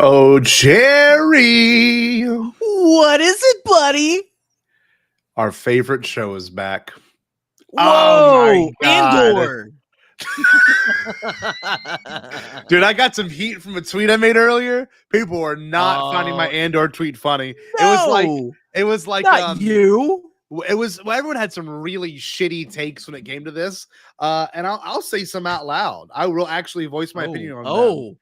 Oh, Jerry. What is it, buddy? Our favorite show is back. Whoa, oh my God. Andor. Dude, I got some heat from a tweet I made earlier. People are not finding my Andor tweet funny. No, it was like not you. Everyone had some really shitty takes when it came to this. And I'll say some out loud. I will actually voice my opinion on them.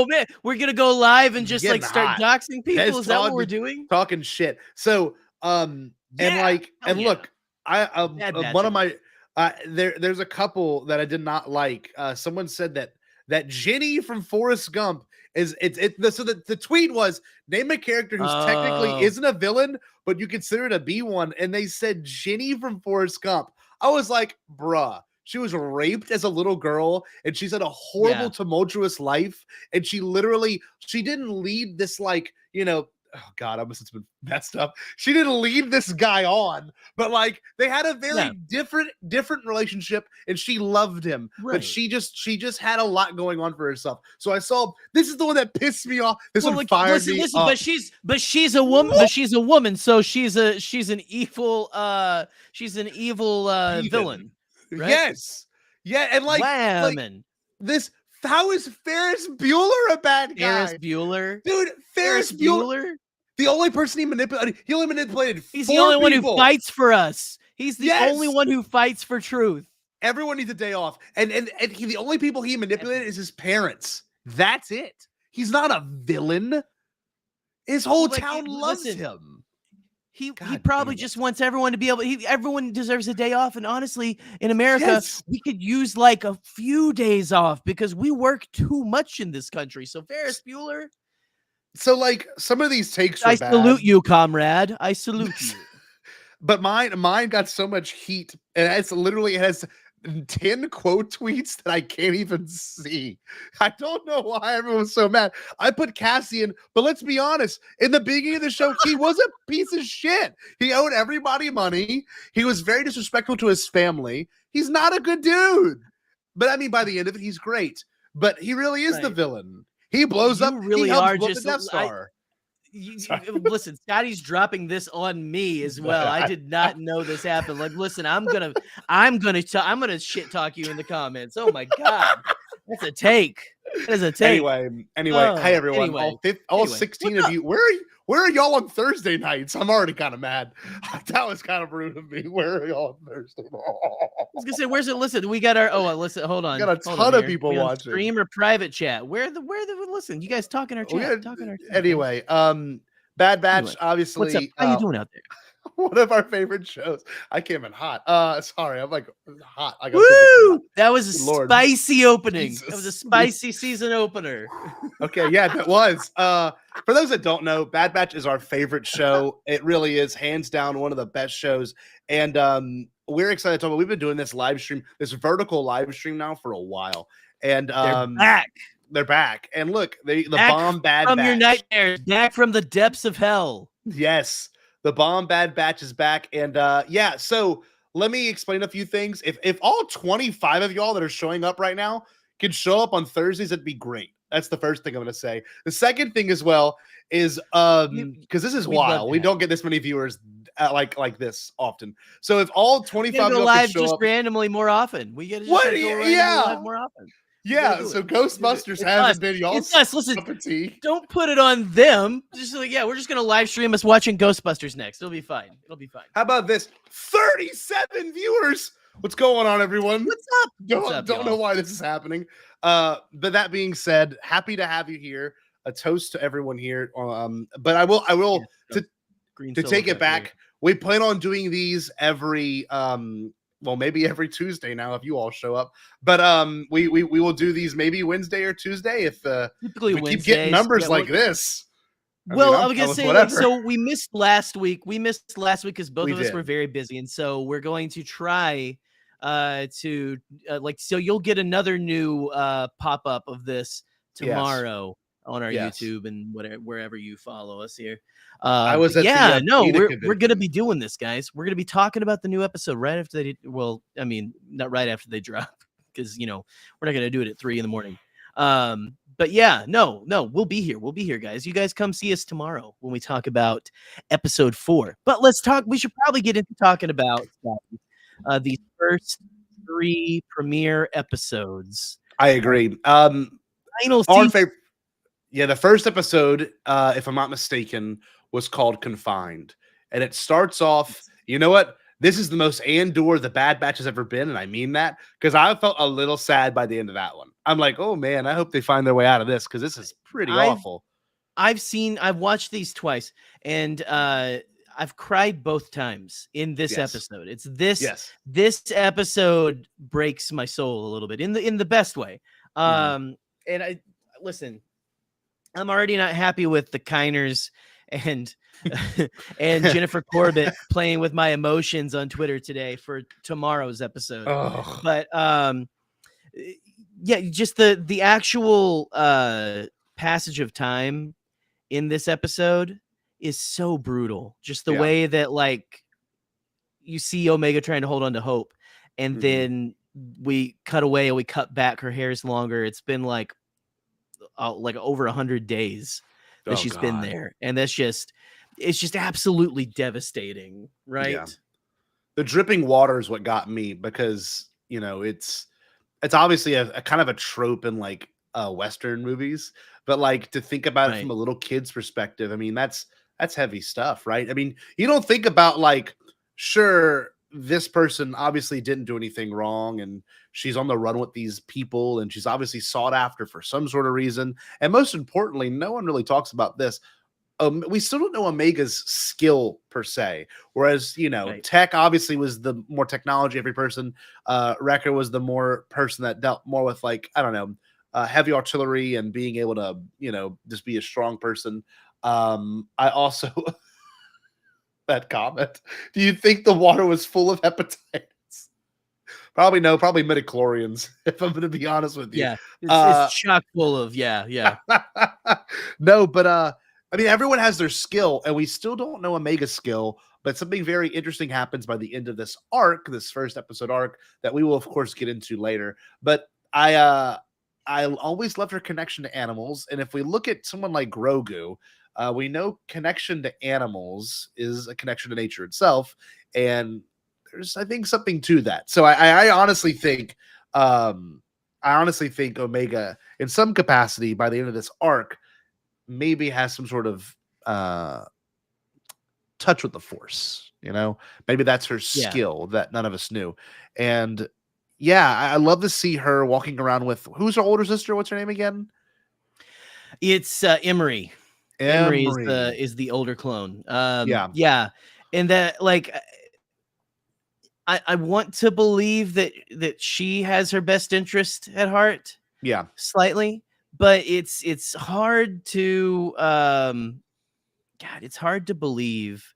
Man, we're gonna go live and just like start doxing people. Is that what we're doing? Talking shit. So look, one of my there's a couple that I did not like. Someone said that Ginny from Forrest Gump so the tweet was, name a character who's technically isn't a villain, but you consider it to be one, and they said Ginny from Forrest Gump. I was like, bruh. She was raped as a little girl, and she's had a horrible, tumultuous life. And she didn't lead this, like, oh God, I must have been messed up. She didn't lead this guy on, but like they had a very different relationship, and she loved him. Right. But she just had a lot going on for herself. So I saw this is the one that pissed me off. This one fired me up. But she's a woman. But she's a woman, so she's an evil villain. Right? Yes. Yeah, and like this. How is Ferris Bueller a bad guy? Ferris Bueller, dude. Ferris Bueller. The only person he manipulated. He's the only one who fights for us. He's the only one who fights for truth. Everyone needs a day off, and the only people he manipulated is his parents. That's it. He's not a villain. His whole town loves him. He probably just wants everyone to be able. Everyone deserves a day off, and honestly, in America, we could use like a few days off because we work too much in this country. So Ferris Bueller. So like some of these takes, I salute you, comrade. I salute you. But mine got so much heat, and it has 10 quote tweets that I can't even see. I don't know why everyone's so mad. I put Cassian, but let's be honest. In the beginning of the show, he was a piece of shit. He owed everybody money. He was very disrespectful to his family. He's not a good dude. But I mean, by the end of it, he's great. But he really is the villain. He blows up. Really, he helps blow the Death Star. Listen, Scotty's dropping this on me as well. I did not know this happened. Like, listen, I'm gonna shit talk you in the comments. Oh my God, that's a take. That is a take. Anyway, hey everyone, all 16 of you. Where are y'all on Thursday nights? I'm already kind of mad. That was kind of rude of me. Where are y'all on Thursday? I was gonna say, where's it? Listen, we got our listen. Hold on, we got a ton of people watching. Stream or private chat. Where the listen? You guys talking our chat? Anyway, Bad Batch. Obviously, what's up? How you doing out there? One of our favorite shows. I came in hot. Sorry, I'm like hot. I got Woo! That was a spicy opening. Jesus. That was a spicy season opener. Okay, yeah, that was. For those that don't know, Bad Batch is our favorite show. It really is, hands down, one of the best shows. And we're excited to talk about. We've been doing this live stream, this vertical live stream now for a while. And they're back. And look, the Bombad Batch. From your nightmares, back from the depths of hell. Yes. The Bombad Batch is back, and so let me explain a few things. If all 25 of y'all that are showing up right now can show up on Thursdays, it'd be great. That's the first thing I'm going to say. The second thing as well is because this is wild. We don't get this many viewers like this often. So if all 25 of y'all live can show just up, randomly more often, we get to go live more often. Yeah, so Ghostbusters hasn't been y'all's listen, don't put it on them. Just like, we're just gonna live stream us watching Ghostbusters next. It'll be fine. How about this? 37 viewers. What's going on, everyone? What's up? Don't know why this is happening. But that being said, happy to have you here. A toast to everyone here. But I will to take it back. We plan on doing these every maybe every Tuesday now if you all show up. But we will do these maybe Wednesday or Tuesday if typically we keep getting numbers like this. I was gonna say, so we missed last week. Because both of us were very busy, and so we're going to try so you'll get another new pop up of this tomorrow on our YouTube and wherever you follow us here. We're going to be doing this, guys. We're going to be talking about the new episode right after not right after they drop, because we're not going to do it at 3 a.m. but yeah, no, we'll be here. We'll be here, guys. You guys come see us tomorrow when we talk about episode 4. But let's talk. We should probably get into talking about these first 3 premiere episodes. I agree. Final season. Yeah, the first episode, if I'm not mistaken, was called Confined. And it starts off, you know what? This is the most Andor the Bad Batch has ever been, and I mean that, because I felt a little sad by the end of that one. I'm like, oh man, I hope they find their way out of this, because this is pretty awful. I've watched these twice, and I've cried both times in this episode. It's this episode breaks my soul a little bit in the best way. And I listen, I'm already not happy with the Kiners and and Jennifer Corbett playing with my emotions on Twitter today for tomorrow's episode. Oh. But yeah, just the actual passage of time in this episode is so brutal. Just the way that, like, you see Omega trying to hold on to hope, and then we cut away and we cut back. Her hair is longer. It's been like over 100 days that she's been there, and it's just absolutely devastating, right? Yeah. The dripping water is what got me, because it's obviously a kind of a trope in like Western movies, but like to think about it from a little kid's perspective, I mean that's heavy stuff, right? I mean, you don't think about like, sure, this person obviously didn't do anything wrong, and she's on the run with these people, and she's obviously sought after for some sort of reason. And most importantly, no one really talks about this. We still don't know Omega's skill per se. Whereas, Tech obviously was the more technology every person. Wrecker was the more person that dealt more with, like, I don't know, heavy artillery and being able to, just be a strong person. I also that comment. Do you think the water was full of hepatitis? Probably no, probably midichlorians, if I'm going to be honest with you. Yeah, it's chock full of, yeah. No, but I mean, everyone has their skill, and we still don't know Omega's skill, but something very interesting happens by the end of this arc, this first episode arc, that we will, of course, get into later. But I always loved her connection to animals, and if we look at someone like Grogu, we know connection to animals is a connection to nature itself, and there's, I think, something to that. So I honestly think, Omega, in some capacity, by the end of this arc, maybe has some sort of touch with the Force. Maybe that's her skill that none of us knew. And I love to see her walking around with, who's her older sister? What's her name again? It's Emery. Emery is the older clone. Yeah. And that, like, I want to believe that she has her best interest at heart. Yeah. Slightly. But it's hard to it's hard to believe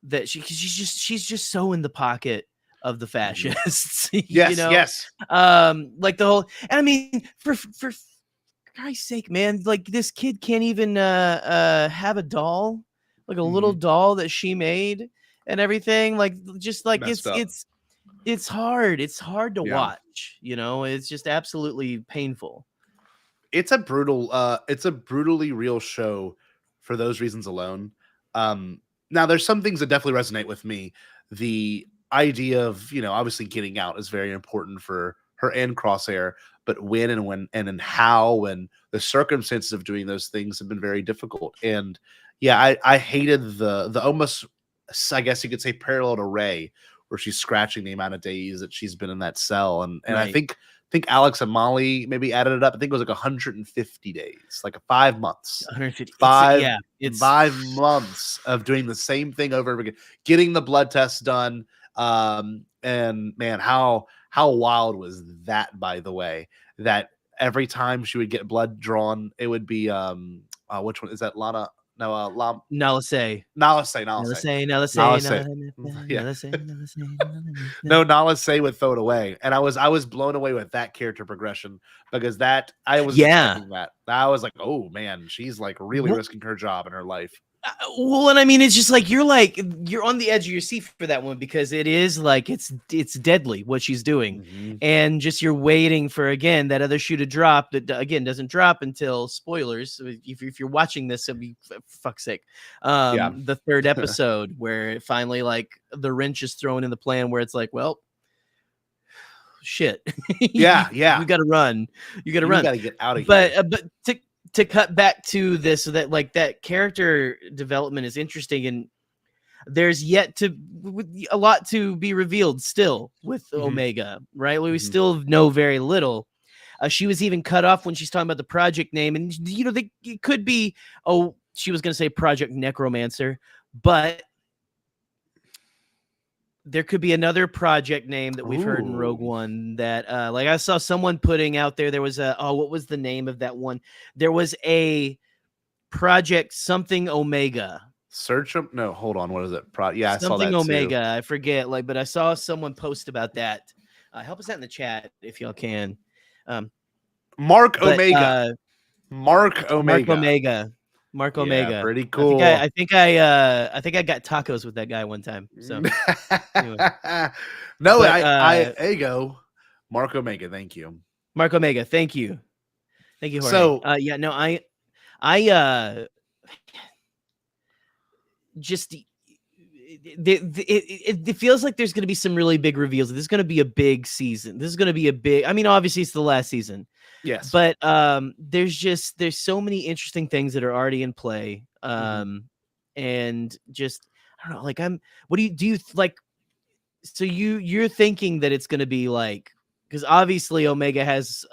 that she's just so in the pocket of the fascists. Yes. Like the whole, and I mean, for Christ's sake, man, like, this kid can't even have a doll, like a little doll that she made and everything. Like, just like it's hard. It's hard to watch. It's just absolutely painful. It's a brutally real show for those reasons alone. Now there's some things that definitely resonate with me. The idea of, obviously getting out is very important for her and Crosshair, but when and how, and the circumstances of doing those things have been very difficult. And I hated the almost, I guess you could say, parallel to Rey, where she's scratching the amount of days that she's been in that cell. And I think Alex and Molly maybe added it up. I think it was like 150 days, like 5 months. 150. 5 months of doing the same thing over and over again, getting the blood tests done. And man, how wild was that, by the way, that every time she would get blood drawn, it would be which one is that? Lana? No, Nalase. No, Nalase would throw it away, and I was blown away with that character progression, because I was expecting that. I was like, oh man, she's like really risking her job and her life. Well, and I mean, it's just like you're on the edge of your seat for that one because it is like it's deadly what she's doing, and just you're waiting for again that other shoe to drop that again doesn't drop until spoilers. So if you're watching this, it'll be for fuck's sake, the third episode where it finally like the wrench is thrown in the plan where it's like, well, shit, we got to run. You got to run. Got to get out of here. But to cut back to this, so that like that character development is interesting, and there's yet to a lot to be revealed still with Omega, right? We still know very little. She was even cut off when she's talking about the project name, and you know, it could be, she was going to say Project Necromancer, but there could be another project name that we've heard in Rogue One that like I saw someone putting out there. There was what was the name of that one? There was a Project something Omega. Search them. No, hold on. What is it? I saw that Omega. Too. I forget. But I saw someone post about that. Help us out in the chat if y'all can. Mark Omega. Mark Omega. Mark Omega. Pretty cool. I think I got tacos with that guy one time. So anyway. No, I go. Mark Omega, thank you. Mark Omega, thank you. Thank you, Jorge. So just it feels like there's going to be some really big reveals. This is going to be a big season. This is going to be a big. I mean, obviously it's the last season. Yes, but there's so many interesting things that are already in play. And just I don't know. Like what do you like? So you're thinking that it's going to be like, because obviously Omega has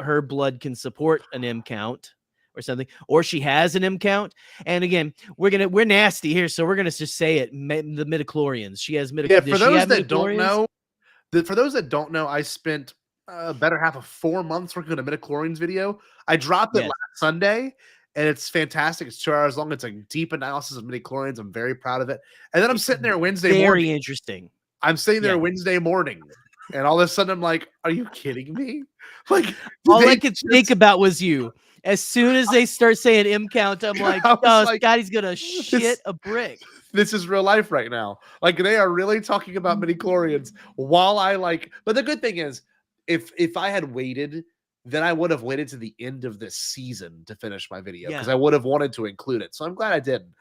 her blood can support an M count or something, or she has an M count. And again, we're nasty here, so we're gonna just say it. The midichlorians. She has midichlorians. Yeah, for those that don't know, I spent better half of 4 months working on a midichlorians video. I dropped it last Sunday, and it's fantastic. It's 2 hours long. It's a deep analysis of midichlorians. I'm very proud of it. And then I'm sitting there Wednesday morning. Very interesting. I'm sitting there Wednesday morning, and all of a sudden I'm like, "Are you kidding me?" Like all I could think about was you. As soon as they start saying M count, I'm like, oh, Scotty's gonna shit a brick. This is real life right now. Like they are really talking about midichlorians while I like. But the good thing is, if I had waited, then I would have waited to the end of this season to finish my video because I would have wanted to include it. So I'm glad I didn't.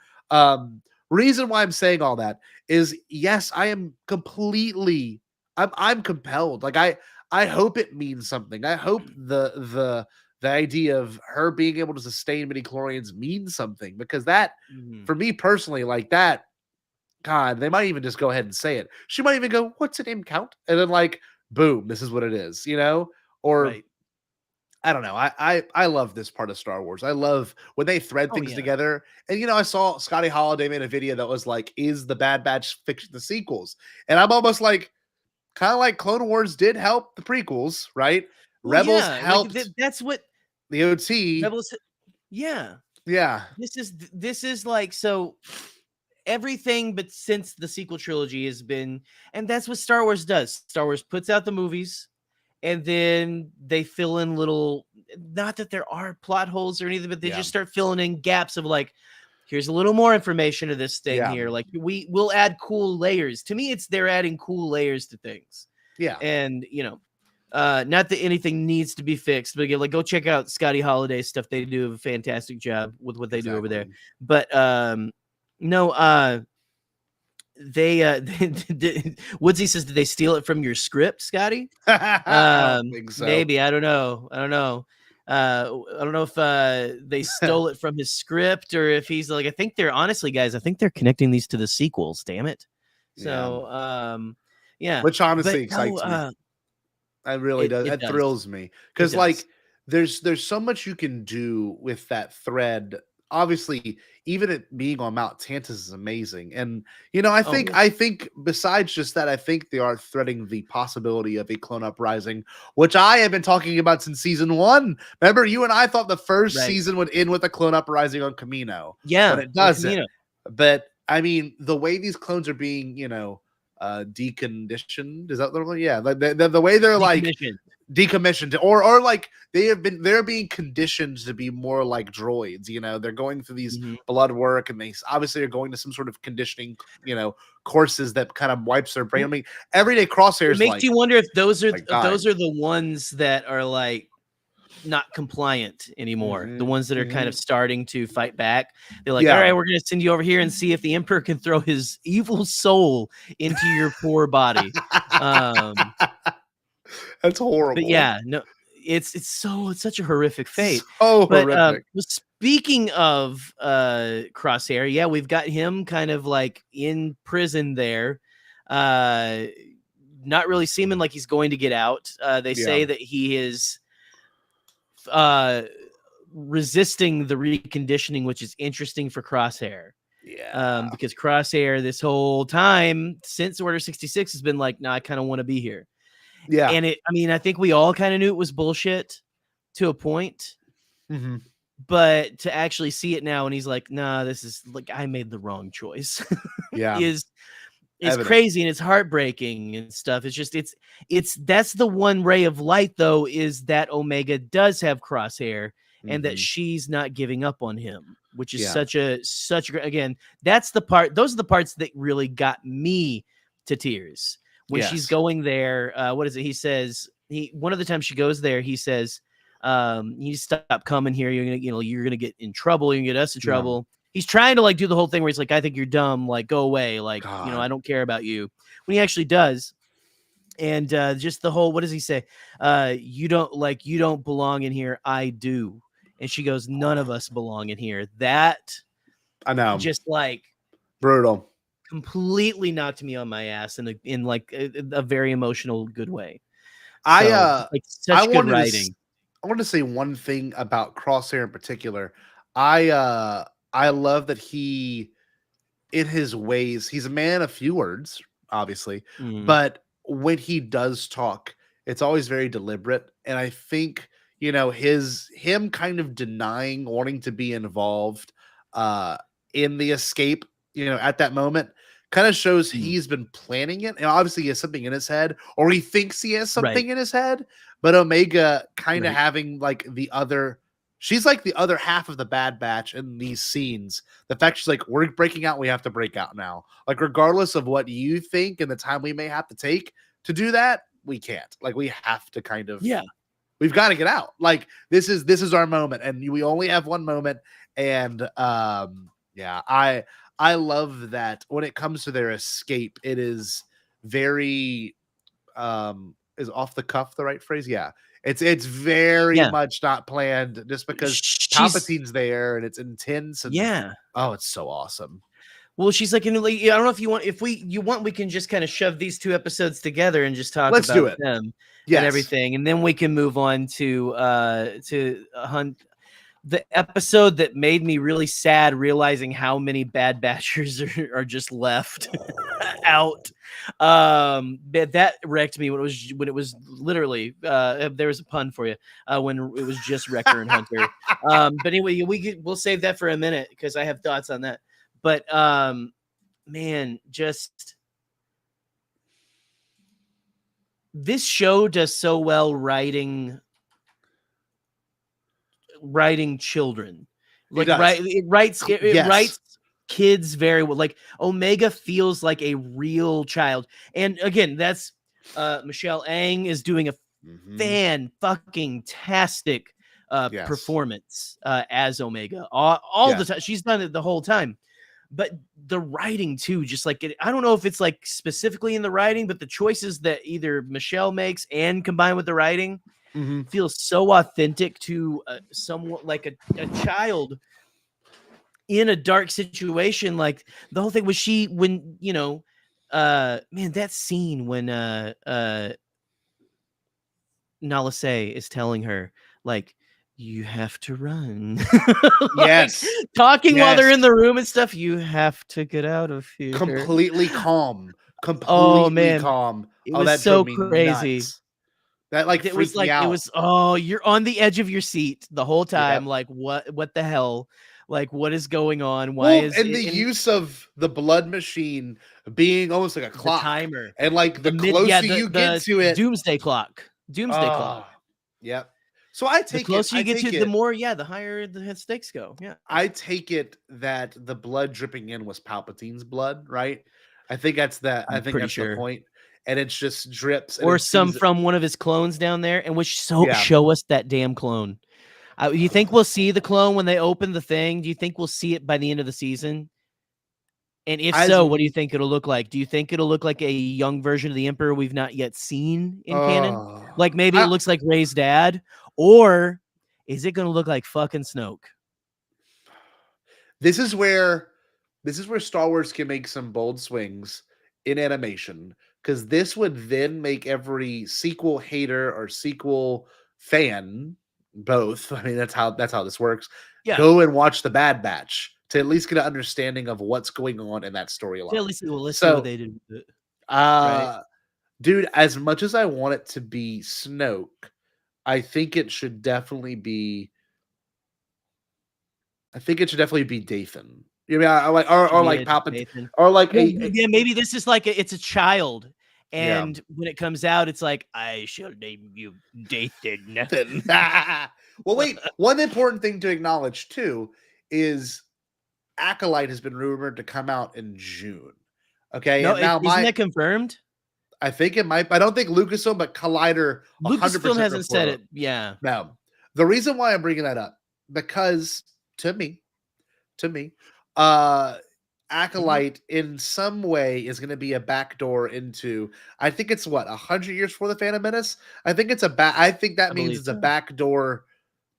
Reason why I'm saying all that is, yes, I am completely. I'm compelled. Like I hope it means something. I hope the idea of her being able to sustain midichlorians means something, because that, for me personally, like that, God, they might even just go ahead and say it. She might even go, "What's an M count?" And then like, boom, this is what it is, you know? Or I don't know. I love this part of Star Wars. I love when they thread things together. And you know, I saw Scotty Holiday made a video that was like, "Is the Bad Batch fixing the sequels?" And I'm almost like, kind of like Clone Wars did help the prequels, right? Well, Rebels helped. Like that's what the OT. Rebels. Yeah. This is like, so everything, but since the sequel trilogy has been, and that's what Star Wars does. Star Wars puts out the movies, and then they fill in little, not that there are plot holes or anything, but they just start filling in gaps of like, here's a little more information to this thing here. Like we'll add cool layers. To me, it's they're adding cool layers to things. Yeah. And you know, not that anything needs to be fixed, but again, like go check out Scotty Holiday's stuff. They do a fantastic job with what they do over there. But they Woodsy says, did they steal it from your script, Scotty? I don't think so. Maybe. I don't know. I don't know if they stole it from his script, or if he's like, I think they're honestly, guys, I think they're connecting these to the sequels. Damn it. So which honestly excites me. It really does. That thrills me, because like there's so much you can do with that thread. Obviously, even it being on Mount Tantus is amazing. And you know, I think besides just that, I think they are threading the possibility of a clone uprising, which I have been talking about since season 1. Remember, you and I thought the first season would end with a clone uprising on Kamino. Yeah, but it doesn't. But I mean, the way these clones are being, you know, deconditioned, is that the word? Yeah, the way they're like decommissioned, or like they're being conditioned to be more like droids. They're going through these blood work, and they obviously are going to some sort of conditioning, courses that kind of wipes their brain. I mean, everyday Crosshairs. It makes you wonder if those are the ones that are like not compliant anymore. The ones that are kind of starting to fight back. They're like, all right, we're going to send you over here and see if the Emperor can throw his evil soul into your poor body. That's horrible. But yeah, no, it's such a horrific fate. So horrific. Speaking of Crosshair, yeah, we've got him kind of like in prison there. Not really seeming like he's going to get out. They say that he is resisting the reconditioning, which is interesting for Crosshair. Yeah. Because Crosshair this whole time since Order 66 has been like, I kind of want to be here. Yeah. And I think we all kind of knew it was bullshit to a point. But to actually see it now, and he's like, nah, this is like, I made the wrong choice. Yeah. is crazy, and it's heartbreaking and stuff. It's just, that's the one ray of light though, is that Omega does have Crosshair and that she's not giving up on him, which is such a again, those are the parts that really got me to tears. When she's going there, what is it? He says, one of the times she goes there, he says, you stop coming here. You're gonna get in trouble. You can get us in trouble. He's trying to like do the whole thing where he's like, I think you're dumb. Like, go away. Like, I don't care about you. When he actually does. And just the whole, what does he say? You don't belong in here. I do. And she goes, none of us belong in here. That, I know, just like brutal. Completely knocked me on my ass in like a very emotional, good way. Such good writing. I want to say one thing about Crosshair in particular. I love that he, in his ways, he's a man of few words, obviously, but when he does talk, it's always very deliberate. And I think, him kind of denying wanting to be involved in the escape, at that moment, kind of shows he's been planning it. And obviously he has something in his head, or he thinks he has something in his head. But Omega kind of having like she's like the other half of the Bad Batch in these scenes. The fact she's like, we're breaking out, we have to break out now. Like, regardless of what you think and the time we may have to take to do that, we can't. Like, we have to kind of, we've got to get out. Like, this is our moment, and we only have one moment. And I love that when it comes to their escape, it is very is off the cuff the right phrase? Yeah. It's very much not planned, just because Palpatine's there and it's intense. And oh, it's so awesome. Well, she's like, I don't know if you want, we can just kind of shove these two episodes together and just talk about them and everything. And then we can move on to Hunt. The episode that made me really sad, realizing how many Bad Batchers are just left out. That wrecked me when it was literally there was a pun for you when it was just Wrecker and Hunter. But anyway, we'll save that for a minute because I have thoughts on that. But man, just this show does so well writing children. Like, it writes kids very well. Like, Omega feels like a real child. And again, that's Michelle Ang is doing a fan-fucking-tastic performance as Omega all the time. She's done it the whole time. But the writing too, just like I don't know if it's like specifically in the writing, but the choices that either Michelle makes and combined with the writing feels so authentic to somewhat like a child in a dark situation. Like, the whole thing was man, that scene when Nala Se is telling her, like, you have to run. Talking while they're in the room and stuff. You have to get out of here. Completely calm. Calm. It was so crazy. Nuts. That it was like out. It was you're on the edge of your seat the whole time. Like, what the hell? Like, what is going on? Why is the use of the blood machine being almost like a clock timer, and like the closer you get to it, doomsday clock. Doomsday Clock. Yep. So I take the closer it, you get to, the more, the higher the stakes go. Yeah. I take it that the blood dripping in was Palpatine's blood, right? I think that's the point. And it's just drips, or some from one of his clones down there, and show us that damn clone. You think we'll see the clone when they open the thing? Do you think we'll see it by the end of the season? And if so, what do you think it'll look like? Do you think it'll look like a young version of the Emperor we've not yet seen in canon? Like maybe it looks like Rey's dad, or is it going to look like fucking Snoke? This is where Star Wars can make some bold swings in animation, because this would then make every sequel hater or sequel fan, both, I mean, that's how this works, go and watch the Bad Batch to at least get an understanding of what's going on in that storyline. Let's see what they did with it. Right? Dude, as much as I want it to be Snoke, I think it should definitely be Dathan. You mean like Palpatine, or like maybe this is like it's a child, and when it comes out, it's like, I shall name you Dathan. Well, wait. One important thing to acknowledge too is Acolyte has been rumored to come out in June. Okay, no, isn't that confirmed? I think it might. I don't think Lucasfilm, but Collider. Lucasfilm hasn't said it. Yeah. No. The reason why I'm bringing that up, because to me, Acolyte in some way is going to be a backdoor into. I think it's 100 years before the Phantom Menace. I think it's I think that means it's a backdoor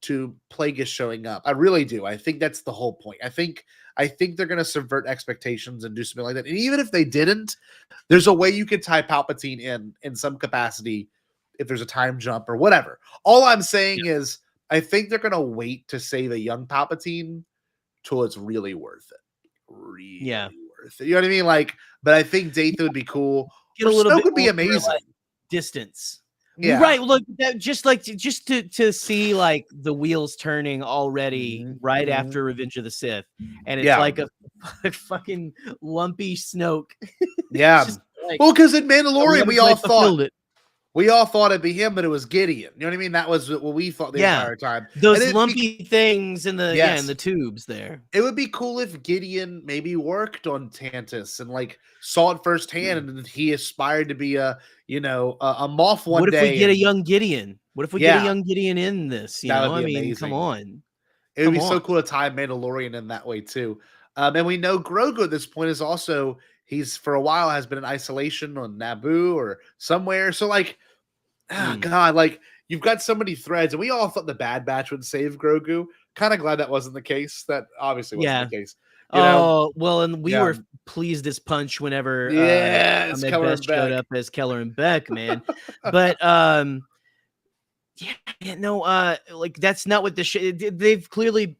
to Plagueis showing up. I really do. I think that's the whole point. I think they're going to subvert expectations and do something like that. And even if they didn't, there's a way you could tie Palpatine in some capacity if there's a time jump or whatever. All I'm saying is I think they're going to wait to save a young Palpatine till it's really worth it. Really worth it. You know what I mean? Like, but I think Dathan would be cool. Get a little Snoke bit would be amazing. Like, distance. Yeah. Right. Look, just to see like the wheels turning already right after Revenge of the Sith, and it's like a fucking lumpy Snoke. Yeah. Like, well, because in Mandalorian we all thought it'd be him, but it was Gideon. You know what I mean? That was what we thought the entire time. Those lumpy things in the in the tubes there. It would be cool if Gideon maybe worked on Tantus and like saw it firsthand, and he aspired to be a Moff one day. What if we get a young Gideon? What if we get a young Gideon in this? You know, I mean, amazing. Come on. It would be so cool to tie Mandalorian in that way too. And we know Grogu at this point is also, he's for a while has been in isolation on Naboo or somewhere. So like, God, like you've got so many threads, and we all thought the Bad Batch would save Grogu. Kind of glad that wasn't the case. That obviously wasn't the case. Well, and we were pleased as punch whenever Ahmed showed up as Keller and Beck, man. But like that's not what the show. They've clearly,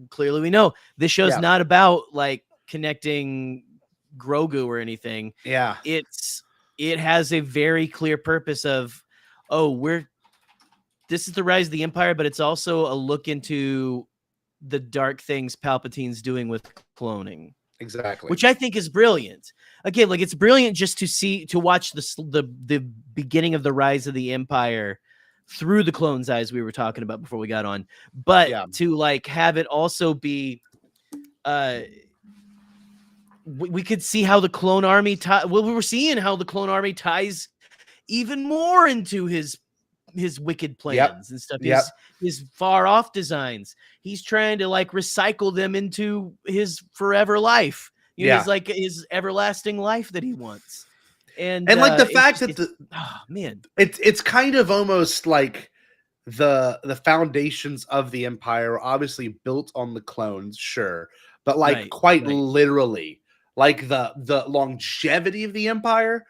clearly we know this show's not about like connecting Grogu or anything. Yeah, it has a very clear purpose of, this is the rise of the Empire, but it's also a look into the dark things Palpatine's doing with cloning. Exactly. Which I think is brilliant. Again, like it's brilliant just to watch the beginning of the rise of the Empire through the clone's eyes we were talking about before we got on. But to like have it also be we could see how the clone army we were seeing how the clone army ties even more into his wicked plans and stuff. His far off designs. He's trying to like recycle them into his forever life. His like his everlasting life that he wants. And like the fact that it's kind of almost like the foundations of the Empire are obviously built on the clones, sure, but like literally, like the longevity of the Empire,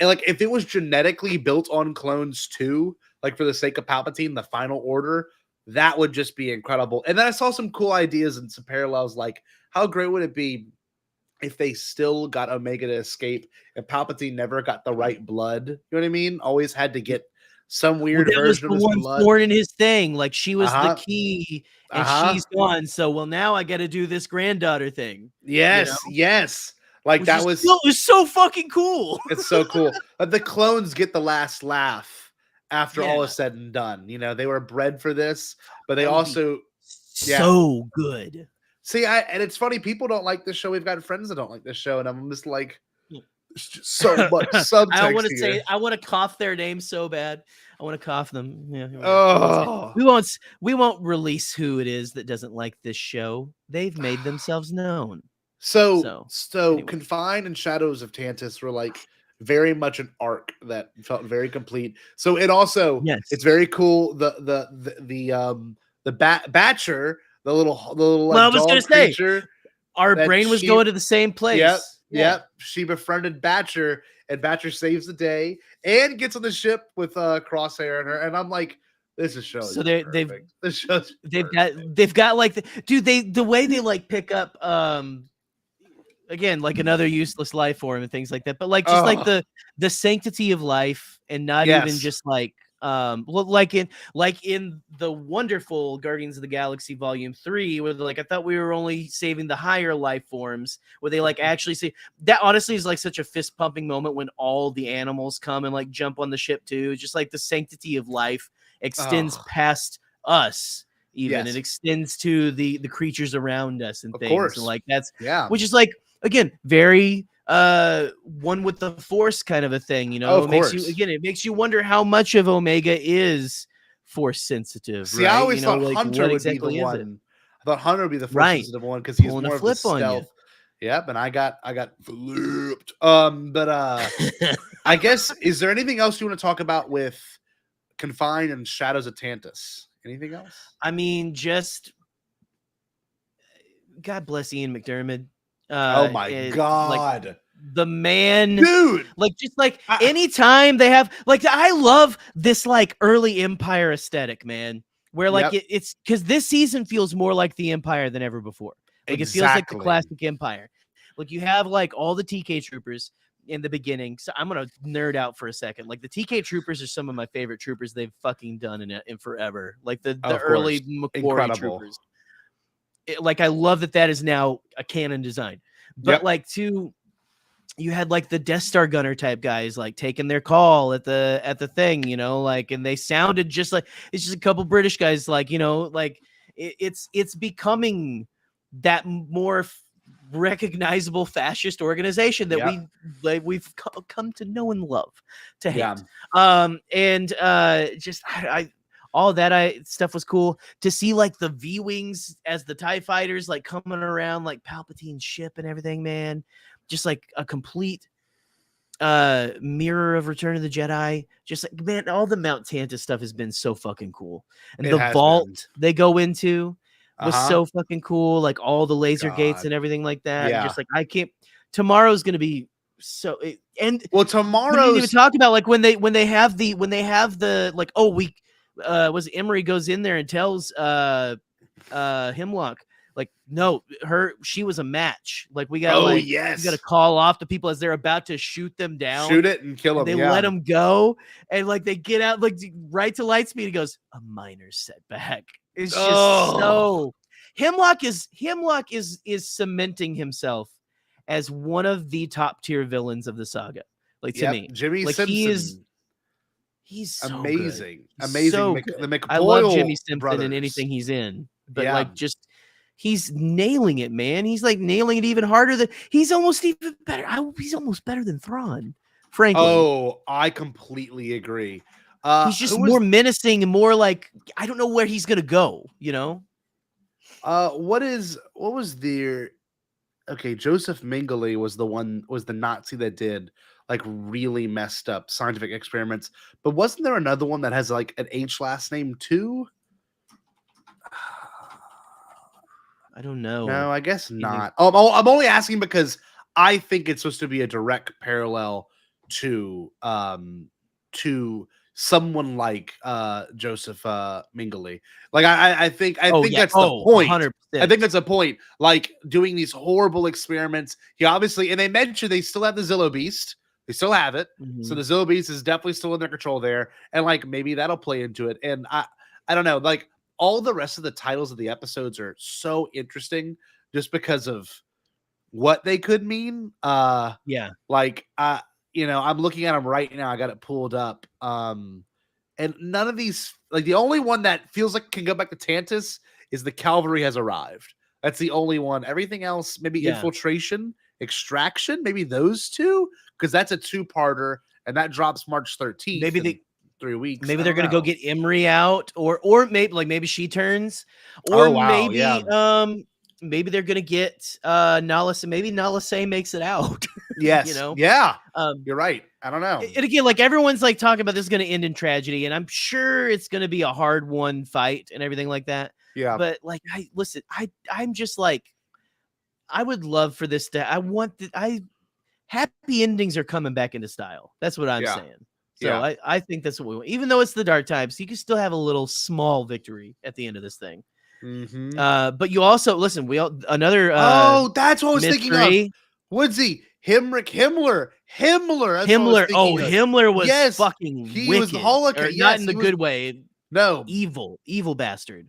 like if it was genetically built on clones too, like for the sake of Palpatine, the Final Order, that would just be incredible. And then I saw some cool ideas and some parallels, like how great would it be if they still got Omega to escape and Palpatine never got the right blood? You know what I mean? Always had to get some weird version of his blood. Born in his thing, like she was the key, and she's gone. So now I got to do this granddaughter thing. Yes. Like that was so fucking cool. It's so cool. But the clones get the last laugh after all is said and done. You know, they were bred for this, but they also so good. See, and it's funny, people don't like this show. We've got friends that don't like this show, and I'm just like, there's just so much subtext. I want to say, I want to cough their name so bad. I want to cough them. Yeah. Oh. We won't release who it is that doesn't like this show. They've made themselves known. So anyway. Confined and Shadows of Tantus were like very much an arc that felt very complete. So it also, it's very cool. The Batcher, the little like, I was gonna creature, say, our brain was going to the same place. Yep. She befriended Batcher, and Batcher saves the day and gets on the ship with Crosshair and her. And I'm like, this is show. So they've got like the way they like pick up again, like another useless life form and things like that, but like just like the sanctity of life, and not even just like like in the wonderful Guardians of the Galaxy Volume 3, where like I thought we were only saving the higher life forms, where they like actually say that. Honestly is like such a fist pumping moment when all the animals come and like jump on the ship too. Just like the sanctity of life extends past us. Even it extends to the creatures around us and things. And like that's which is like, again, very one with the Force kind of a thing, you know. It makes you wonder how much of Omega is Force sensitive. See, I always thought Hunter would be the one. I thought Hunter would be the Force sensitive one because he's more of the stealth. Yep, and I got flipped. But I guess, is there anything else you want to talk about with Confined and Shadows of Tantus? Anything else? I mean, just God bless Ian McDiarmid. Oh my God. Like, the man, dude, like just like anytime they have like, I love this like early Empire aesthetic, man, where like it's because this season feels more like the Empire than ever before. Like it feels like the classic Empire. Like you have like all the TK troopers in the beginning. So I'm gonna nerd out for a second. Like the TK troopers are some of my favorite troopers they've fucking done in forever. Like the early Macquarie troopers. Like I love that is now a canon design. But like you had like the Death Star gunner type guys like taking their call at the thing, you know, like, and they sounded just like, it's just a couple British guys, like, you know, like it's becoming that more recognizable fascist organization that we've come to know and love to hate. And just all that stuff was cool to see, like the V-wings as the TIE fighters like coming around like Palpatine's ship and everything, man. Just like a complete mirror of Return of the Jedi. Just like, man, all the Mount Tantus stuff has been so fucking cool. And the vault they go into was so fucking cool. Like all the laser gates and everything like that. And just like, tomorrow's going to be so, tomorrow we didn't even talk about like when they have the like, was Emery goes in there and tells Hemlock, like, no, she was a match. Like we got we got to call off the people as they're about to shoot them down. Shoot it and kill them. They let them go, and like they get out like right to light speed. He goes, a minor setback. It's just so Hemlock is cementing himself as one of the top tier villains of the saga. Like to me, Jimmy like Simpson. He's so amazing. Good. Amazing. So The McBoyle I love Jimmy Simpson brothers. in anything he's in, but like just he's nailing it, man. He's like nailing it even harder than he's almost even better. He's almost better than Thrawn, frankly. Oh, I completely agree. He's just more menacing and more like, I don't know where he's gonna go, you know. What was the Joseph Mengele was the Nazi that did like really messed up scientific experiments, but wasn't there another one that has like an H last name too? I don't know. No, I guess not. Oh, I'm only asking because I think it's supposed to be a direct parallel to someone like Joseph Mengele. Like I think that's the point. 100%. I think that's a point. Like doing these horrible experiments. He obviously, and they mentioned they still have the Zillo Beast. They still have it. Mm-hmm. So the Zillo Beast is definitely still in their control there. And like maybe that'll play into it. And I don't know, like all the rest of the titles of the episodes are so interesting just because of what they could mean. Yeah. Like, you know, I'm looking at them right now. I got it pulled up. And none of these, like, the only one that feels like can go back to Tantus is the cavalry has arrived. That's the only one. Everything else, maybe infiltration, extraction, maybe those two, because that's a 2-parter, and that drops March 13th. Maybe 3 weeks. Maybe they're gonna go get Imri out, or maybe she turns, or maybe they're gonna get Nalisa. Maybe Nalisa makes it out. Yes, you know, you're right. I don't know. And again, like everyone's like talking about this is gonna end in tragedy, and I'm sure it's gonna be a hard-won fight and everything like that. Yeah, but like, I'm just like, I would love for this to. Happy endings are coming back into style. That's what I'm saying. So I think that's what we want. Even though it's the dark times, you can still have a little small victory at the end of this thing. But you also listen. Another. That's what I was thinking of. Woodsy, Himmler. Himmler was fucking he wicked. Was Holocaust. Not in the good way. No, evil bastard.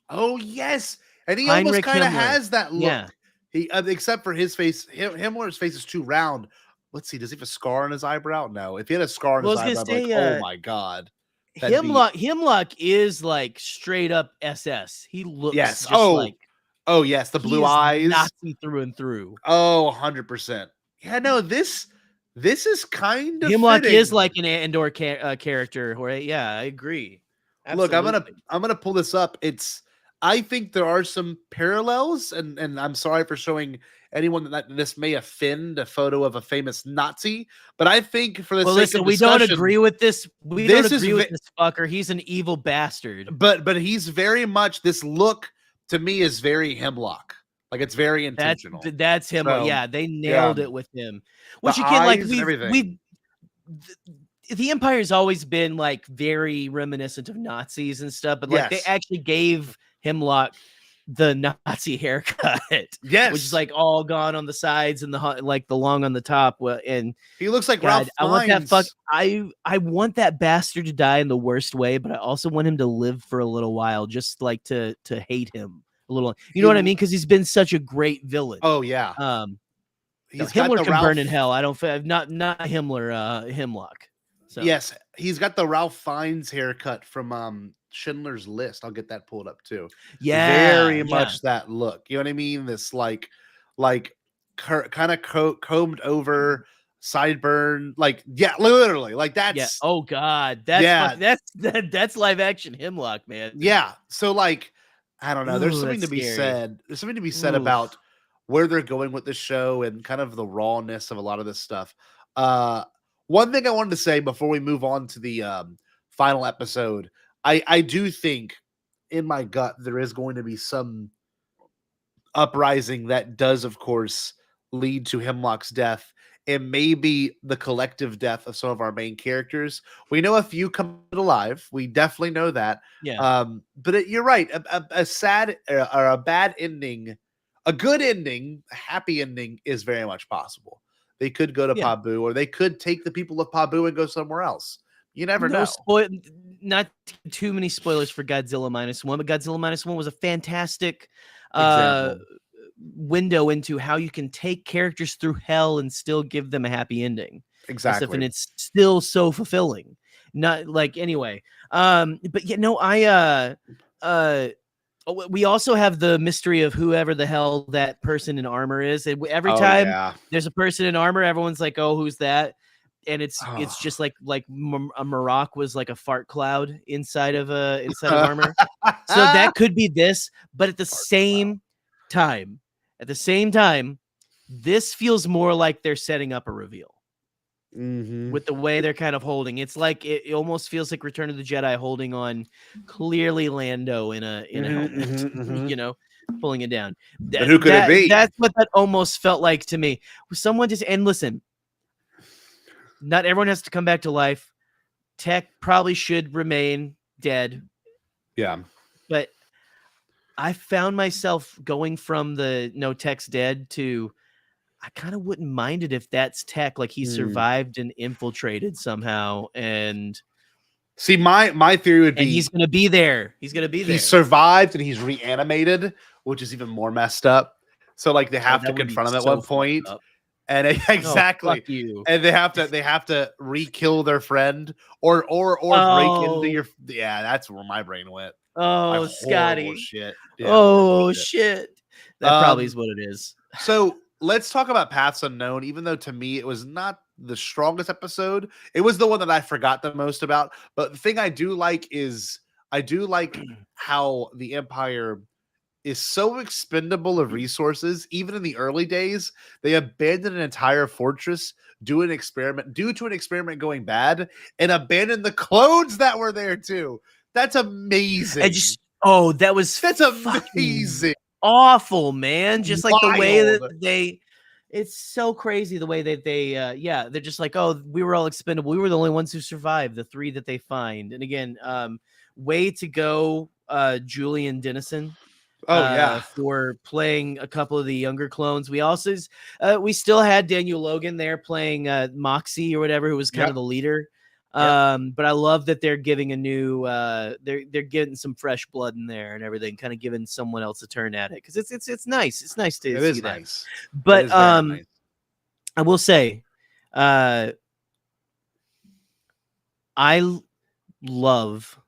Oh yes, and he almost kind of has that look. Yeah. He except for his face, Himmler's face is too round. Let's see. Does he have a scar on his eyebrow? No. If he had a scar on his eyebrow, I'd be like, oh my god. Hemlock is like straight up SS. He looks just like the blue eyes, Nazi through and through. 100%. Yeah, no, this is kind of Hemlock fitting. is like an Andor character. Right? Yeah, I agree. Absolutely. Look, I'm gonna pull this up. I think there are some parallels, and I'm sorry for showing anyone that this may offend a photo of a famous Nazi, but I think for the sake of we don't agree with this. We don't agree with this fucker. He's an evil bastard. But he's very much, this look to me is very Hemlock. Like, it's very intentional. That's him. So, yeah, they nailed it with him. Which again, like the Empire's always been like very reminiscent of Nazis and stuff, but like they actually gave Hemlock the Nazi haircut, which is like all gone on the sides and the long on the top. Well, and he looks like Ralph Fiennes. I want that bastard to die in the worst way, but I also want him to live for a little while, just like to hate him a little. You know what I mean? Because he's been such a great villain. Oh yeah. Himmler can burn in hell. I don't. Not Himmler. Hemlock. So. Yes, he's got the Ralph Fiennes haircut from Schindler's List. I'll get that pulled up too. Yeah, very much that look. You know what I mean? This like kind of combed over, sideburn. Like literally. Like that's. Yeah. Oh God, that's live action Hemlock, man. Yeah. So like, I don't know. There's something to be said. There's something to be said about where they're going with this show and kind of the rawness of a lot of this stuff. One thing I wanted to say before we move on to the final episode, I do think in my gut there is going to be some uprising that does, of course, lead to Hemlock's death and maybe the collective death of some of our main characters. We know a few come alive. We definitely know that. Yeah. But you're right. A sad or a bad ending, a good ending, a happy ending is very much possible. They could go to Pabu, or they could take the people of Pabu and go somewhere else. You never know. Not too many spoilers for Godzilla -1, but Godzilla -1 was a fantastic window into how you can take characters through hell and still give them a happy ending. Exactly. And it's still so fulfilling. Not like anyway. But we also have the mystery of whoever the hell that person in armor is. And every time there's a person in armor, everyone's like, "Oh, who's that?" And it's just like a Maroc was like a fart cloud inside of armor. So that could be this, but at the same time, this feels more like they're setting up a reveal. With the way they're kind of holding, it's like it almost feels like Return of the Jedi holding on clearly Lando in a helmet, you know, pulling it down. But who could it be? That's what that almost felt like to me. Someone just, and listen, not everyone has to come back to life. Tech probably should remain dead. Yeah, but I found myself going from the no, Tech's dead to I kind of wouldn't mind it if that's Tech, like he survived and infiltrated somehow. And see, my theory would be he's gonna be there. He's gonna be there. He survived and he's reanimated, which is even more messed up. So like they have to confront him at one point. And exactly, fuck you. And they have to re-kill their friend or break into your. Yeah, that's where my brain went. Oh, Scotty. Shit. Yeah, shit. That probably is what it is. So let's talk about Paths Unknown. Even though to me it was not the strongest episode, it was the one that I forgot the most about. But the thing I do like is how the Empire is so expendable of resources. Even in the early days, they abandoned an entire fortress due to an experiment going bad, and abandoned the clones that were there too. That's amazing. That's amazing. Awful, man. Just like the way that it's so crazy the way that they're just like, oh, we were all expendable. We were the only ones who survived, the 3 that they find. And again, way to go, Julian Dennison. For playing a couple of the younger clones. We also we still had Daniel Logan there playing Moxie or whatever, who was kind of the leader. But I love that they're giving a new they're getting some fresh blood in there and everything, kind of giving someone else a turn at it, because it's nice. It's nice to see that. Nice. But nice. I will say I love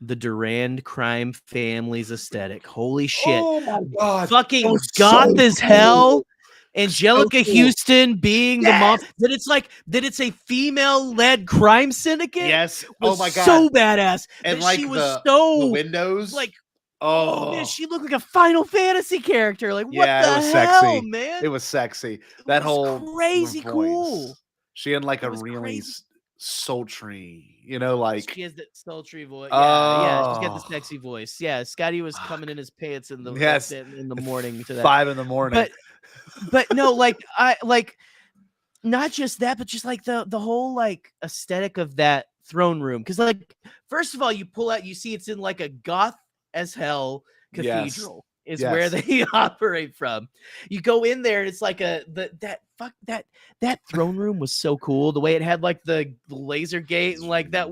the Durand crime family's aesthetic. Holy shit. Oh my God. Fucking goth as hell. Angelica Houston being the mom. That it's a female-led crime syndicate. Yes. Oh my God. So badass. And like she was the windows. Like, oh man, she looked like a Final Fantasy character. Like, what the it was hell, sexy. man? It was sexy. That whole crazy cool. She had like a really sultry, like she has that sultry voice. Yeah, she's got the sexy voice. Yeah, Scotty was coming in his pants in the in the morning to that 5 a.m. But no, I not just that, but just like the whole like aesthetic of that throne room. Because like, first of all, you pull out, you see it's in like a goth as hell cathedral. Is where they operate from. You go in there and it's like that throne room was so cool. The way it had like the laser gate and like that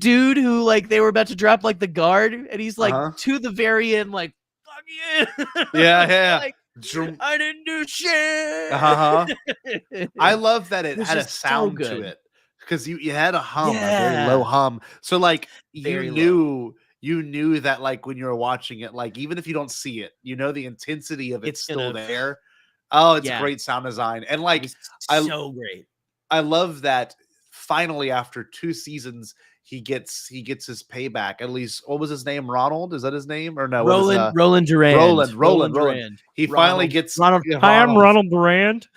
dude who like they were about to drop like the guard, and he's like to the very end like, fuck yeah. Yeah. Like, I didn't do shit. I love that it had a sound to it, because you had a hum, a very low hum. So like you knew that like when you were watching it, like even if you don't see it, the intensity of it's still there. Oh, it's great sound design. And like so great. I love that finally after 2 seasons he gets his payback. At least, what was his name? Ronald? Is that his name? Or no? Roland Durand. Roland Durand. He finally gets Ronald. Hi, I'm Ronald Durand.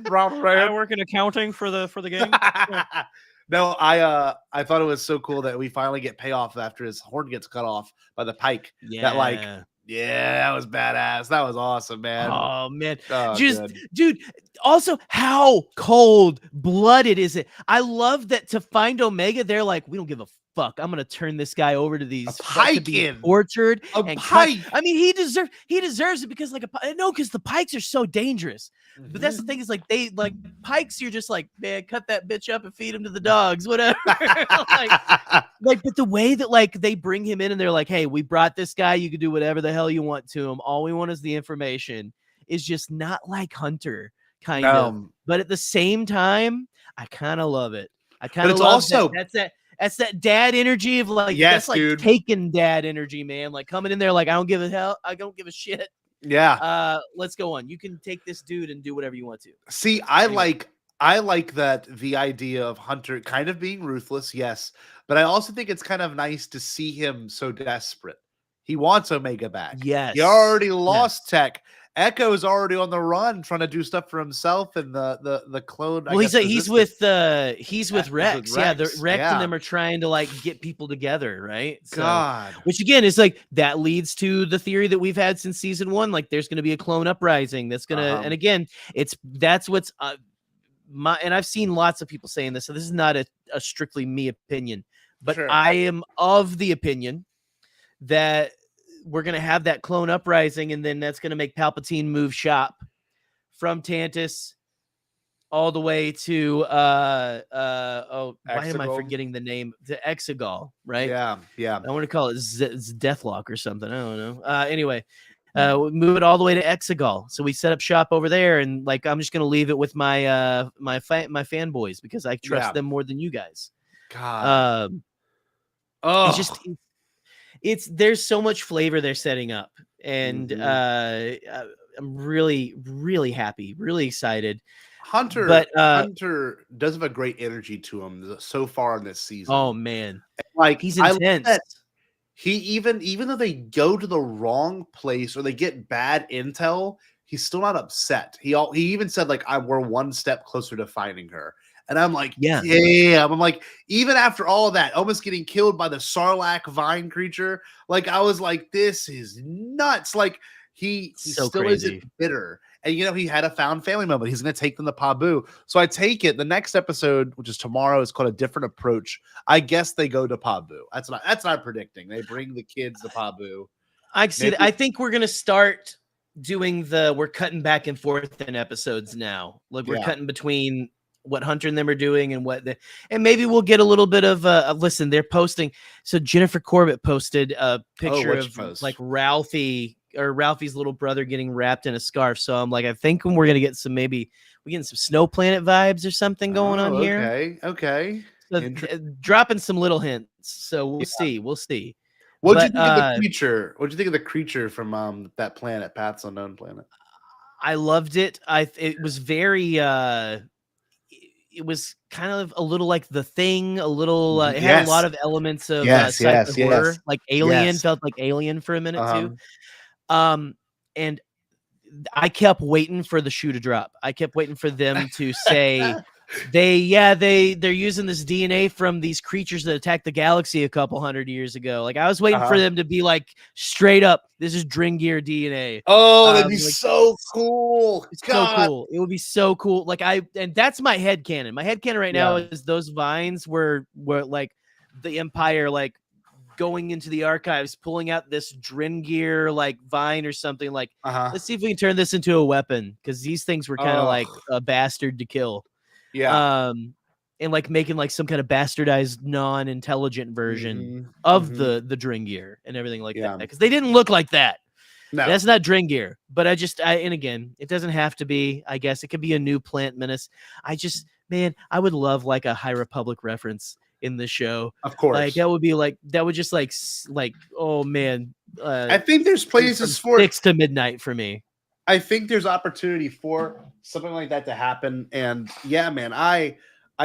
Ronald Durand. I work in accounting for the game. Yeah. No, I thought it was so cool that we finally get payoff after his horn gets cut off by the pike. That that was badass. That was awesome, man. Oh man, dude. Also, how cold-blooded is it? I love that to find Omega, they're like, we don't give a fuck. I'm gonna turn this guy over to these pike tortured and pike. I mean, he deserves it, because like because the pikes are so dangerous. But that's the thing, is like they like pikes. You're just like, man, cut that bitch up and feed him to the dogs, whatever. But the way that like they bring him in and they're like, hey, we brought this guy. You can do whatever the hell you want to him. All we want is the information. Is just not like Hunter kind of. But at the same time, I kind of love it. I kind of love also that's that dad energy of like, that's like dude. Taking dad energy, man. Like coming in there like, I don't give a shit. Yeah. Let's go on. You can take this dude and do whatever you want to. See, I like that the idea of Hunter kind of being ruthless, yes, but I also think it's kind of nice to see him so desperate. He wants Omega back. Yes. He already lost Tech. Echo's already on the run trying to do stuff for himself, and the clone. Well, he's with Rex. Yeah, Rex and them are trying to like get people together, right? So, which again is like that leads to the theory that we've had since season 1. Like, there's going to be a clone uprising that's gonna, and again, that's what's and I've seen lots of people saying this, so this is not a strictly me opinion, but I am of the opinion that we're going to have that clone uprising, and then that's going to make Palpatine move shop from Tantus all the way to why am I forgetting the name? To Exegol, right? Yeah. I want to call it Deathlock or something. I don't know. Anyway, move it all the way to Exegol. So we set up shop over there, and like I'm just gonna leave it with my my fanboys because I trust them more than you guys. God, it's just there's so much flavor they're setting up, and I'm really, really happy, really excited. Hunter does have a great energy to him so far in this season. Oh man, like he's intense. He even though they go to the wrong place or they get bad intel, he's still not upset. He even said like we're one step closer to finding her. And I'm like, damn. I'm like, even after all of that, almost getting killed by the Sarlacc vine creature, like I was like, this is nuts. Like he so still isn't bitter. And you know, he had a found family moment. He's going to take them to Pabu. So I take it the next episode, which is tomorrow, is called A Different Approach. I guess they go to Pabu. That's not predicting. They bring the kids to Pabu. I see that. I think we're going to start doing we're cutting back and forth in episodes now. Like we're cutting between what Hunter and them are doing and and maybe we'll get a little bit of listen, they're posting. So Jennifer Corbett posted a picture of like Ralphie's little brother getting wrapped in a scarf. So I'm like, I think we're going to get some, maybe we getting some Snow Planet vibes or something going on here. Okay. So, dropping some little hints. So we'll see. We'll see. What did you think of the creature? What did you think of the creature from that planet, Path's Unknown Planet? I loved it. It was very it was kind of a little like The Thing, a little it had a lot of elements of horror, like Alien, felt like Alien for a minute too. And I kept waiting for the shoe to drop. I kept waiting for them to say they're using this DNA from these creatures that attacked the galaxy a couple hundred years ago. Like I was waiting for them to be like straight up, this is Dringir DNA. Oh, that'd be like, so cool. It's so cool. It would be so cool. Like and that's my headcanon. My headcanon right now is those vines were like the Empire like going into the archives, pulling out this Dringir like vine or something like, let's see if we can turn this into a weapon. Cause these things were kind of like a bastard to kill. Yeah. And like making like some kind of bastardized non-intelligent version of the Dringir and everything like that. Cause they didn't look like that. No, that's not Dringir, but and again, it doesn't have to be, I guess it could be a new plant menace. I would love like a High Republic reference in the show. Of course. Like that would just like, oh man. I think there's places for 6 to midnight for me. I think there's opportunity for something like that to happen. And yeah, man, I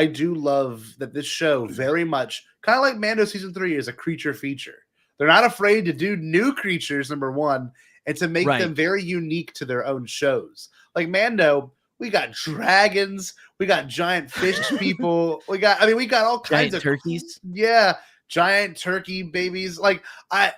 do love that this show very much, kind of like Mando season 3, is a creature feature. They're not afraid to do new creatures, number one, and to make them very unique to their own shows. Like Mando, we got dragons, we got giant fish people, we got all kinds of turkeys. Giant turkey babies. Like I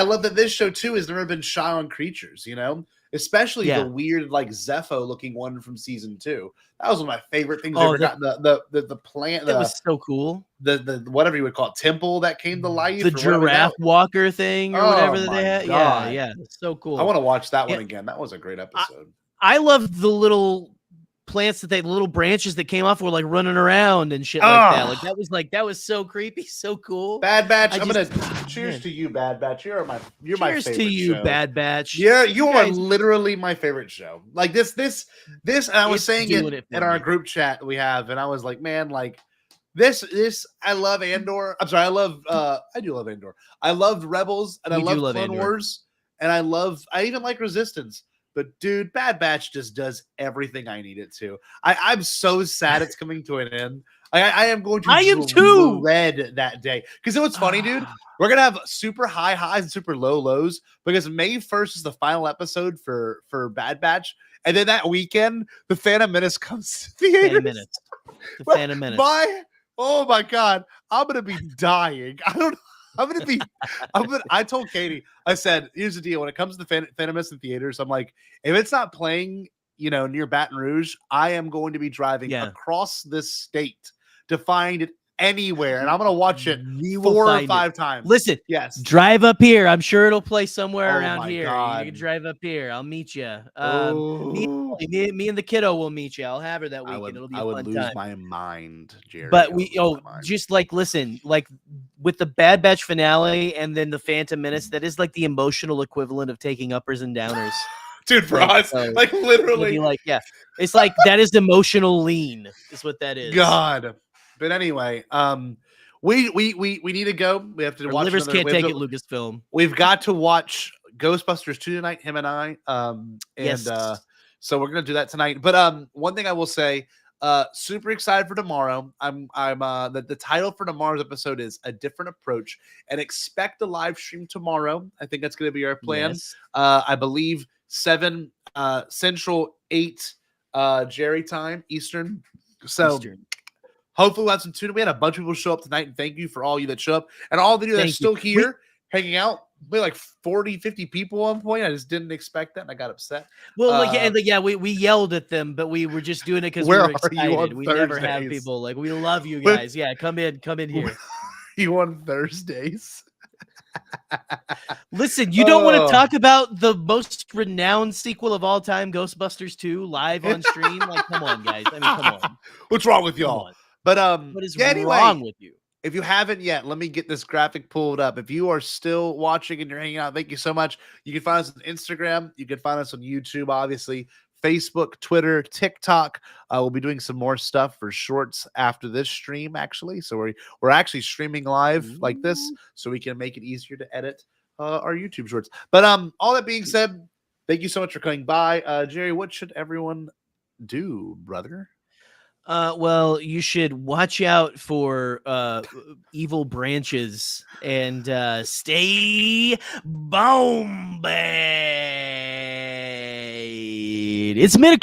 love that this show too has never been shy on creatures, you know? Especially the weird like Zepho looking one from season 2. That was one of my favorite things I ever got. The plant that was so cool. The whatever you would call it, temple that came to life. The giraffe walker thing or whatever that they had. God. Yeah. So cool. I want to watch that one again. That was a great episode. I loved the little plants the little branches that came off were like running around and shit like that. That was so creepy, so cool. Bad Batch. I'm gonna cheers to you, Bad Batch. You're my favorite. Cheers to you, show. Bad Batch. Yeah, you are literally my favorite show. Like this, and I was saying it in our group chat we have, and I was like, man, like this. I love Andor. I'm sorry, I do love Andor. I loved Rebels, and I love Clone Wars, and I even like Resistance. But dude, Bad Batch just does everything I need it to. I'm so sad it's coming to an end. I am going to. I am too. Dread that day because you know what's funny, dude? We're gonna have super high highs and super low lows because May 1st is the final episode for Bad Batch, and then that weekend the Phantom Menace comes to theaters. The Phantom Menace. Oh my god, I'm gonna be dying. I don't know. I told Katie, I said, here's the deal. When it comes to the Phantom Menace in theaters, I'm like, if it's not playing, near Baton Rouge, I am going to be driving across this state to find it anywhere. And I'm going to watch it 4 or 5 times. Listen, yes, drive up here. I'm sure it'll play somewhere around here. God. You can drive up here. I'll meet you. Me and the kiddo will meet you. I'll have her that weekend. It'll be a fun time. I would lose my mind, Jerry. But just like, listen, like with the Bad Batch finale and then the Phantom Menace, that is like the emotional equivalent of taking uppers and downers. Dude, for us, like literally, like, yeah, it's like that is emotional lean, is what that is. God, but anyway, we need to go. We have to Our watch. Livers can't take it, Lucasfilm. We've got to watch Ghostbusters 2 tonight, him and I. Yes. So we're gonna do that tonight. But one thing I will say, super excited for tomorrow. I'm the title for tomorrow's episode is A Different Approach, and expect a live stream tomorrow. I think that's gonna be our plan. Yes. I believe 7 Central, 8 Jerry time Eastern. So hopefully we'll have some tune. We had a bunch of people show up tonight, and thank you for all you that show up and all the you that's still here hanging out. We had like 40, 50 people at one point. I just didn't expect that, and I got upset. Well, we yelled at them, but we were just doing it because we were excited. We never have people like, we love you guys. Yeah, come in here. You on Thursdays? Listen, you don't want to talk about the most renowned sequel of all time, Ghostbusters 2, live on stream? Like, come on, guys. I mean, come on. What's wrong with y'all? But what is wrong with you? If you haven't yet, let me get this graphic pulled up. If you are still watching and you're hanging out, thank you so much. You can find us on Instagram. You can find us on YouTube, obviously. Facebook, Twitter, TikTok. We'll be doing some more stuff for shorts after this stream, actually. So we're actually streaming live like this, so we can make it easier to edit our YouTube shorts. But all that being said, thank you so much for coming by. Jerry, what should everyone do, brother? Well, you should watch out for evil branches and stay bombad. It's midnight.